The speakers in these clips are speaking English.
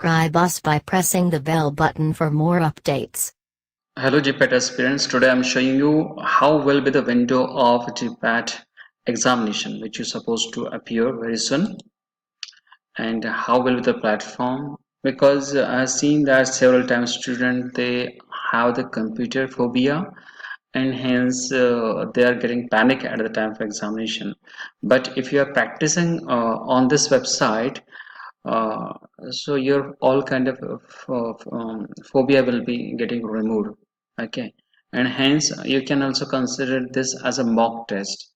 subscribe us by pressing the bell button for more updates. Hello GPAT aspirants, today I'm showing you how will be the window of GPAT examination which is supposed to appear very soon, and how will be the platform, because I've seen that several times students they have the computer phobia, and hence they are getting panic at the time of examination. But if you are practicing on this website, uh, so your all kind of phobia will be getting removed. Okay, and hence you can also consider this as a mock test.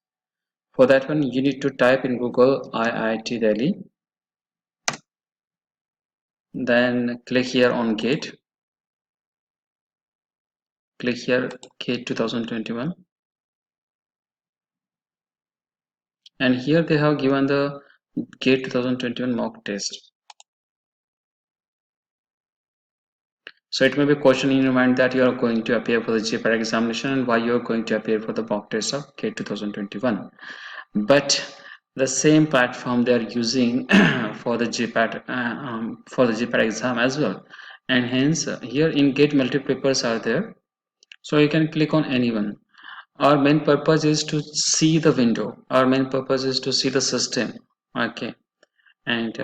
For that one you need to type in Google IIT Delhi, then click here on gate, click here gate 2021, and here they have given the gate 2021 mock test. So it may be a question in your mind that you are going to appear for the GPAT examination and why you are going to appear for the mock test of GATE 2021. But the same platform they are using for the GPAT exam as well, and hence here in GATE multiple papers are there, so you can click on anyone. Our main purpose is to see the window. Our main purpose is to see the system. Okay, and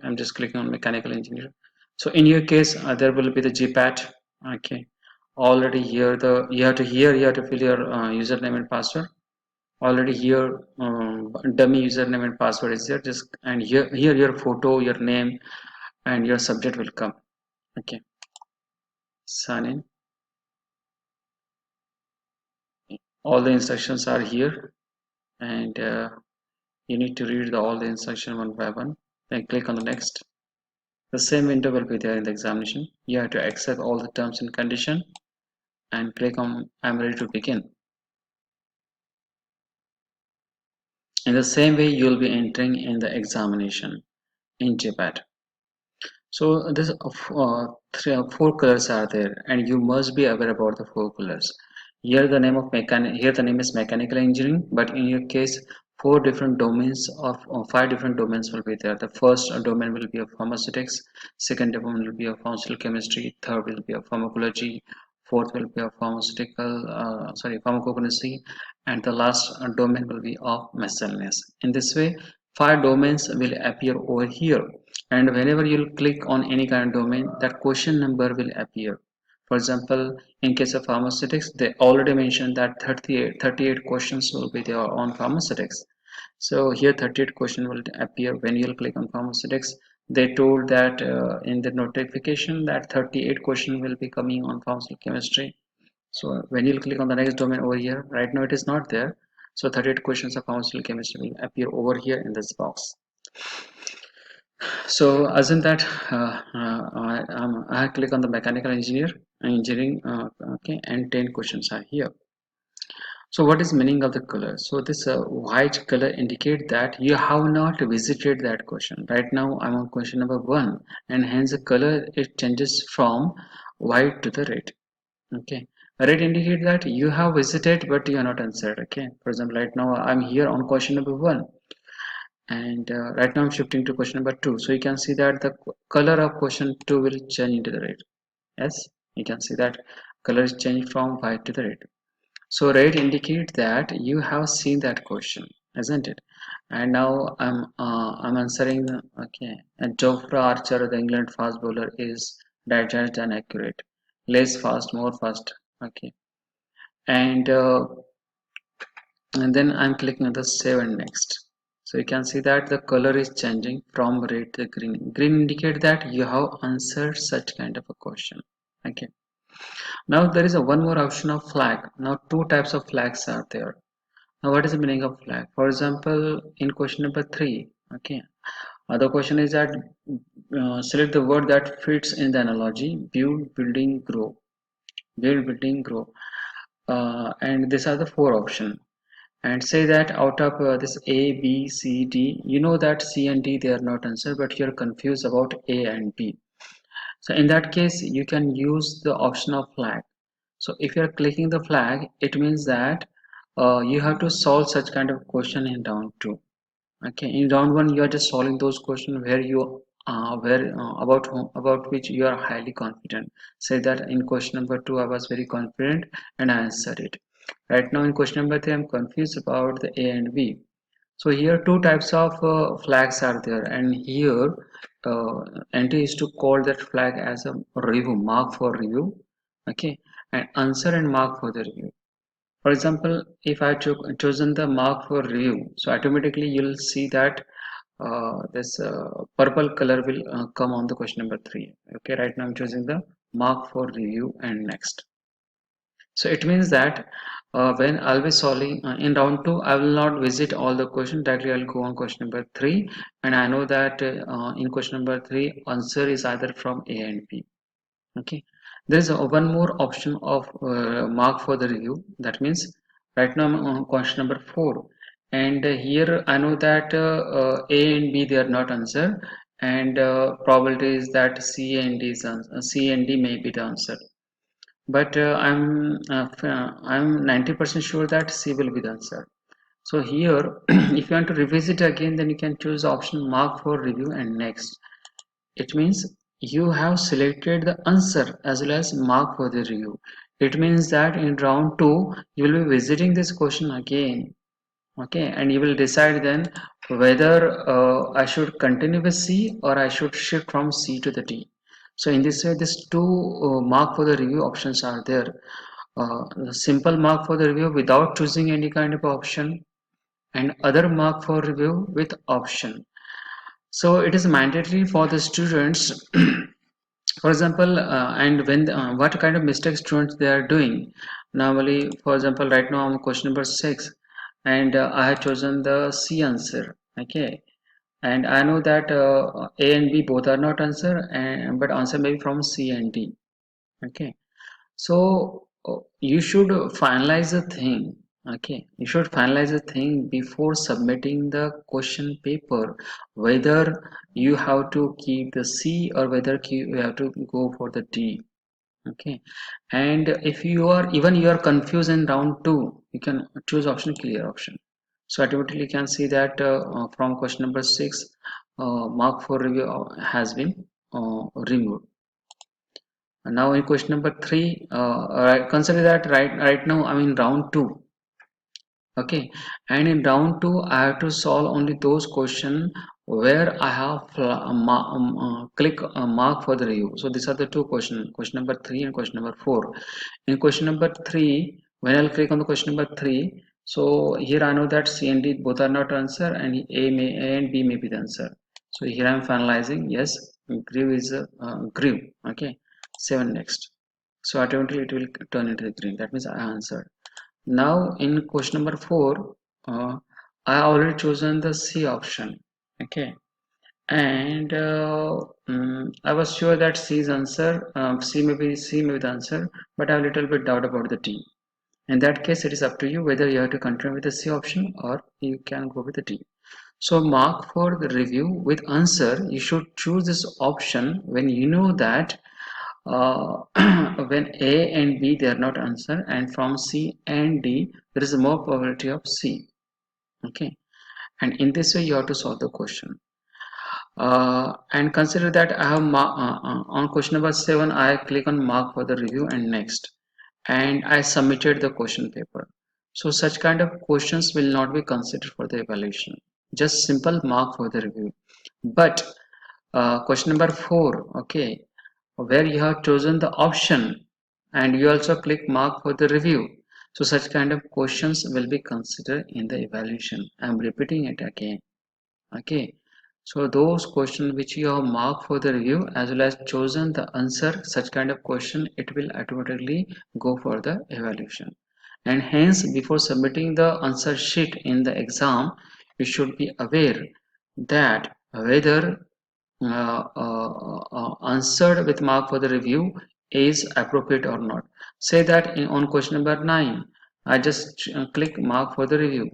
I'm just clicking on mechanical engineer. So in your case there will be the GPAT. Okay, already here you have to fill your username and password. Already here dummy username and password is there, just and here your photo, your name, and your subject will come. Okay, sign in. All the instructions are here, and you need to read all the instruction one by one, then click on the next. The same window will be there in the examination. You have to accept all the terms and condition and click on I'm ready to begin. In the same way you will be entering in the examination in GPAT. So this four colors are there, and you must be aware about the four colors. Here the name is mechanical engineering, but in your case four different domains of five different domains will be there. The first domain will be of pharmaceutics, second domain will be of pharmaceutical chemistry, third will be of pharmacology, fourth will be of pharmacognosy, and the last domain will be of miscellaneous. In this way five domains will appear over here, and whenever you'll click on any kind of domain, that question number will appear. For example, in case of pharmaceutics, they already mentioned that 38 questions will be there on pharmaceutics. So here 38 question will appear when you'll click on pharmaceutics. They told that in the notification that 38 question will be coming on pharmaceutical chemistry. So when you'll click on the next domain over here, right now it is not there. So 38 questions of pharmaceutical chemistry will appear over here in this box. So assume that I click on the mechanical engineering, okay, and 10 questions are here. So what is meaning of the color? So this white color indicate that you have not visited that question. Right now I'm on question number 1, and hence the color it changes from white to the red. Okay, red indicate that you have visited but you are not answered. Okay, for example, right now I'm here on question number 1, and right now I'm shifting to question number 2, so you can see that the color of question 2 will change into the red. Yes, you can see that color is changed from white to the red. So red indicate that you have seen that question, isn't it? And now I'm answering. Okay, and Jofra Archer, the England fast bowler, is digest and accurate, less fast, more fast. Okay, and then I'm clicking on the save and next. So you can see that the color is changing from red to green. Green indicate that you have answered such kind of a question. Okay, now there is a one more option of flag. Now two types of flags are there. Now what is the meaning of flag? For example, in question number 3, okay, other question is that select the word that fits in the analogy: build, building, grow. Build, building, grow. And these are the four options, and say that out of this A, B, C, D, you know that C and D they are not answered, but you're confused about A and B. So in that case you can use the option of flag. So if you're clicking the flag, it means that you have to solve such kind of question in round 2. Okay, in round 1 you are just solving those questions where you about which you are highly confident. Say that in question number 2 I was very confident and I answered it. Right now in question number 3 I'm confused about the A and B. So here two types of flags are there, and here uh, NT is to call that flag as a review, mark for review, okay, and answer and mark for the review. For example, if I chosen the mark for review, so automatically you'll see that this purple color will come on the question number 3. Okay, right now I'm choosing the mark for review and next. So it means that when I'll be solving in round 2, I will not visit all the questions. Directly I'll go on question number 3, and I know that in question number 3 answer is either from A and B. Okay, there is one more option of mark for the review. That means right now I'm on question number 4, and here I know that A and B they are not answer, and probability is that C and D may be the answer, but I'm 90% sure that C will be the answer. So here if you want to revisit again, then you can choose option mark for review and next. It means you have selected the answer as well as mark for the review. It means that in round 2 you will be visiting this question again, okay, and you will decide then whether I should continue with C or I should shift from C to the D. So in this way these two mark for the review options are there. The simple mark for the review without choosing any kind of option, and other mark for review with option. So it is mandatory for the students for example and when what kind of mistakes students they are doing normally. For example, right now I'm question number 6, and I have chosen the C answer, okay, and I know that A and B both are not answer, and but answer may be from C and D, okay. So you should finalize the thing. Okay, you should finalize the thing before submitting the question paper, whether you have to keep the C or whether you have to go for the D. Okay, and if you are confused in round 2, you can choose option clear option. So automatically you can see that from question number 6, mark for review has been removed. And now in question number 3, consider that right now I'm in round 2, okay, and in round 2 I have to solve only those questions where I have click mark for the review. So these are the two questions, question number 3 and question number 4. In question number 3, when I'll click on the question number 3, so here I know that C and D both are not answer, and A and B may be the answer. So here I'm finalizing, yes, grew is grew, okay, 7 next. So automatically it will turn into the green, that means I answered. Now in question number 4, I already chosen the C option, okay, and I was sure that C is answer. C may be the answer, but I have a little bit doubt about the D. In that case, it is up to you whether you have to continue with the C option or you can go with the D. So mark for the review with answer. You should choose this option when you know that uh, when A and B they are not answer, and from C and D there is more probability of C. Okay, and in this way you have to solve the question. And consider that I have on question number 7 I click on mark for the review and next, and I submitted the question paper. So such kind of questions will not be considered for the evaluation, just simple mark for the review. But question number 4, okay, where you have chosen the option and you also click mark for the review, so such kind of questions will be considered in the evaluation. I am repeating it again, okay. So those questions which you have marked for the review as well as chosen the answer, such kind of question it will automatically go for the evaluation. And hence before submitting the answer sheet in the exam, you should be aware that whether answered with mark for the review is appropriate or not. Say that on question number 9 I just click mark for the review,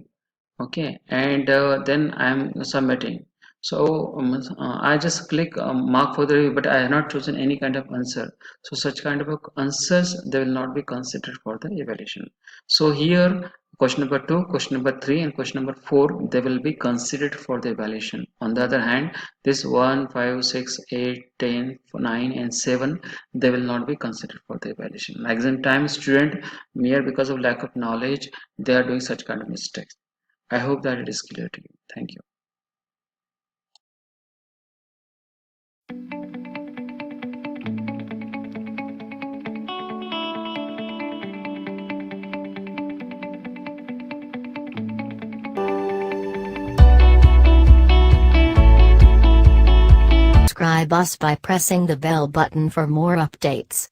okay, and then I am submitting. So I just click mark for the review, but I have not chosen any kind of answer. So such kind of answers they will not be considered for the evaluation. So here Question number 2, question number 3, and question number 4, they will be considered for the evaluation. On the other hand, this 1, 5, 6, 8, 10, 9, and 7, they will not be considered for the evaluation. Maximum time student, mere because of lack of knowledge, they are doing such kind of mistakes. I hope that it is clear to you. Thank you. Subscribe us by pressing the bell button for more updates.